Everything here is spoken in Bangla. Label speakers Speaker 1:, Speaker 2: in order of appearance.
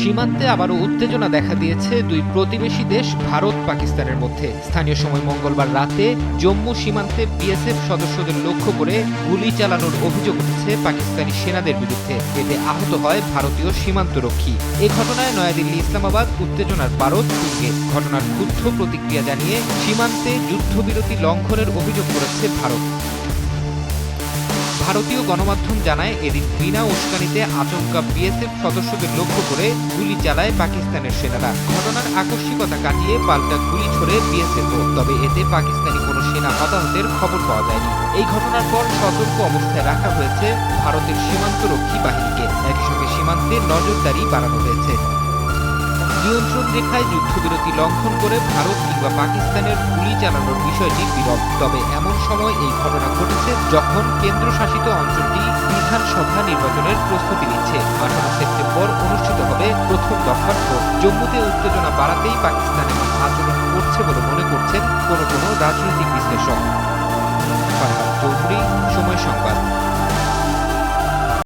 Speaker 1: সীমান্তে আবারও উত্তেজনা দেখা দিয়েছে দুই প্রতিবেশী দেশ ভারত পাকিস্তানের মধ্যে। স্থানীয় সময় মঙ্গলবার রাতে জম্মু সীমান্তে বিএসএফ সদস্যদের লক্ষ্য করে গুলি চালানোর অভিযোগ উঠেছে পাকিস্তানি সেনাদের বিরুদ্ধে। এতে আহত হয় ভারতীয় সীমান্তরক্ষী। এই ঘটনায় নয়াদিল্লি ইসলামাবাদ উত্তেজনার পারদ তুঙ্গে। ঘটনার ক্ষুব্ধ প্রতিক্রিয়া জানিয়ে সীমান্তে যুদ্ধবিরতি লঙ্ঘনের অভিযোগ করেছে ভারত। ভারতীয় গণমাধ্যম জানায়, এদিন বিনা উস্কানিতে আচমকা বিএসএফ সদস্যদের লক্ষ্য করে গুলি চালায় পাকিস্তানের সেনারা। ঘটনার আকস্মিকতা কাটিয়ে পাল্টা গুলি ছোড়ে বিএসএফও। তবে এতে পাকিস্তানি কোনো সেনা হতাহতের খবর পাওয়া যায়নি। এই ঘটনার পর সতর্ক অবস্থায় রাখা হয়েছে ভারতের সীমান্তরক্ষী বাহিনীকে। একই সঙ্গে সীমান্তে নজরদারি বাড়ানো হয়েছে। নিয়ন্ত্রণ রেখায় যুদ্ধবিরতি লঙ্ঘন করে ভারত কিংবা পাকিস্তানের গুলি চালানোর বিষয়টি বিরল। তবে এমন সময় এই ঘটনা ঘটেছে যখন কেন্দ্রশাসিত অঞ্চলটি বিধানসভা নির্বাচনের প্রস্তুতি নিচ্ছে। 18 সেপ্টেম্বর অনুষ্ঠিত হবে প্রথম দফার ভোট। জম্মুতে উত্তেজনা বাড়াতেই পাকিস্তান এমন আচরণ করছে বলে মনে করছেন কোনো রাজনৈতিক বিশ্লেষক। ফারহাদ চৌধুরী, সময় সংবাদ।